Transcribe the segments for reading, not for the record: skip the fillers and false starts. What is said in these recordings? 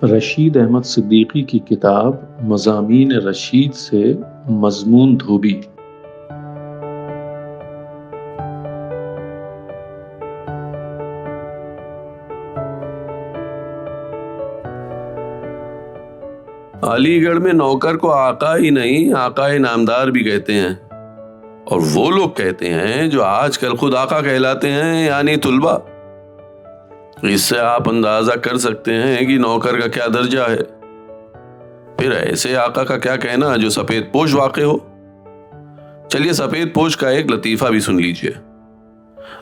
رشید احمد صدیقی کی کتاب مضامین رشید سے مضمون دھوبی۔ علی گڑھ میں نوکر کو آقا ہی نہیں آقا نامدار بھی کہتے ہیں، اور وہ لوگ کہتے ہیں جو آج کل خود آقا کہلاتے ہیں، یعنی طلبہ۔ اس سے آپ اندازہ کر سکتے ہیں کہ نوکر کا کیا درجہ ہے۔ پھر ایسے آقا کا کیا کہنا جو سفید پوش واقع ہو۔ چلیے سفید پوش کا ایک لطیفہ بھی سن لیجئے۔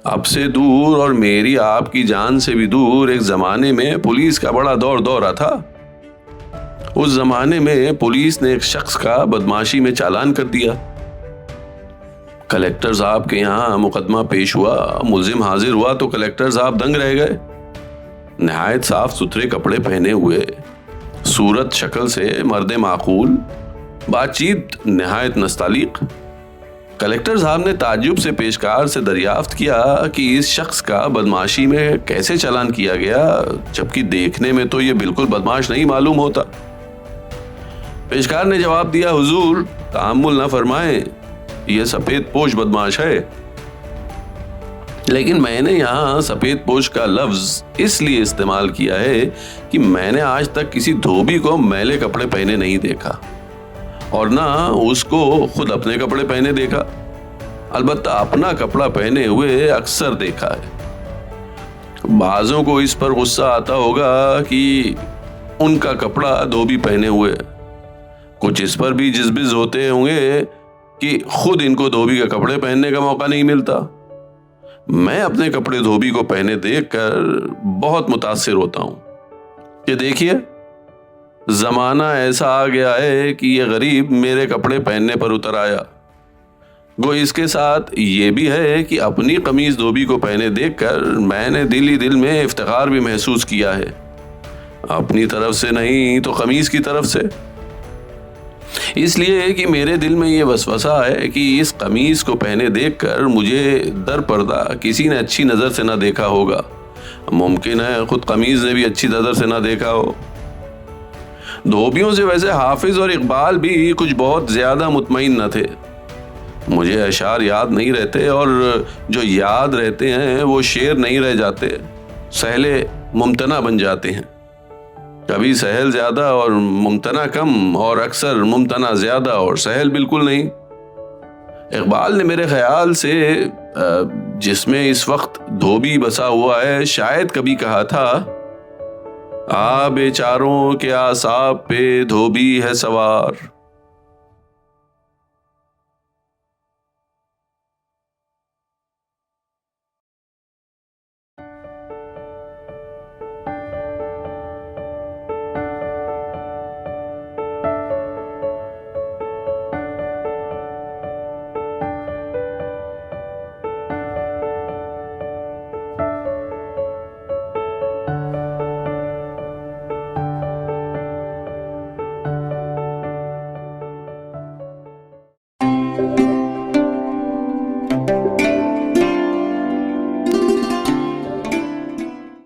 اب سے دور اور میری آپ کی جان سے بھی دور ایک زمانے میں پولیس کا بڑا دورہ تھا۔ اس زمانے میں پولیس نے ایک شخص کا بدماشی میں چالان کر دیا۔ کلیکٹر صاحب کے یہاں مقدمہ پیش ہوا، ملزم حاضر ہوا تو کلیکٹر صاحب دنگ رہ گئے۔ نہایت صاف ستھرے کپڑے پہنے ہوئے، صورت شکل سے مرد معقول، بات چیت نہایت نستعلیق۔ کلیکٹر صاحب نے تعجب سے پیشکار سے دریافت کیا کہ اس شخص کا بدماشی میں کیسے چالان کیا گیا، جبکہ دیکھنے میں تو یہ بالکل بدماش نہیں معلوم ہوتا۔ پیشکار نے جواب دیا، حضور تحمل نہ فرمائیں، یہ سفید پوش بدماش ہے۔ لیکن میں نے یہاں سفید پوش کا لفظ اس لیے استعمال کیا ہے کہ میں نے آج تک کسی دھوبی کو میلے کپڑے پہنے نہیں دیکھا، اور نہ اس کو خود اپنے کپڑے پہنے دیکھا۔ البتہ اپنا کپڑا پہنے ہوئے اکثر دیکھا ہے۔ بعضوں کو اس پر غصہ آتا ہوگا کہ ان کا کپڑا دھوبی پہنے ہوئے، کچھ اس پر بھی جزبز ہوتے ہوں گے کہ خود ان کو دھوبی کے کپڑے پہننے کا موقع نہیں ملتا۔ میں اپنے کپڑے دھوبی کو پہنے دیکھ کر بہت متاثر ہوتا ہوں کہ دیکھیے زمانہ ایسا آ گیا ہے کہ یہ غریب میرے کپڑے پہننے پر اتر آیا۔ گو اس کے ساتھ یہ بھی ہے کہ اپنی قمیض دھوبی کو پہنے دیکھ کر میں نے دل ہی دل میں افتخار بھی محسوس کیا ہے، اپنی طرف سے نہیں تو قمیض کی طرف سے۔ اس لیے کہ میرے دل میں یہ وسوسہ ہے کہ اس قمیض کو پہنے دیکھ کر مجھے در پردہ کسی نے اچھی نظر سے نہ دیکھا ہوگا، ممکن ہے خود قمیض نے بھی اچھی نظر سے نہ دیکھا ہو۔ دھوبیوں سے ویسے حافظ اور اقبال بھی کچھ بہت زیادہ مطمئن نہ تھے۔ مجھے اشعار یاد نہیں رہتے، اور جو یاد رہتے ہیں وہ شعر نہیں رہ جاتے، سہلے ممتنع بن جاتے ہیں۔ کبھی سہل زیادہ اور ممتنع کم، اور اکثر ممتنع زیادہ اور سہل بالکل نہیں۔ اقبال نے میرے خیال سے جس میں اس وقت دھوبی بسا ہوا ہے، شاید کبھی کہا تھا، بیچاروں کے اعصاب پہ دھوبی ہے سوار۔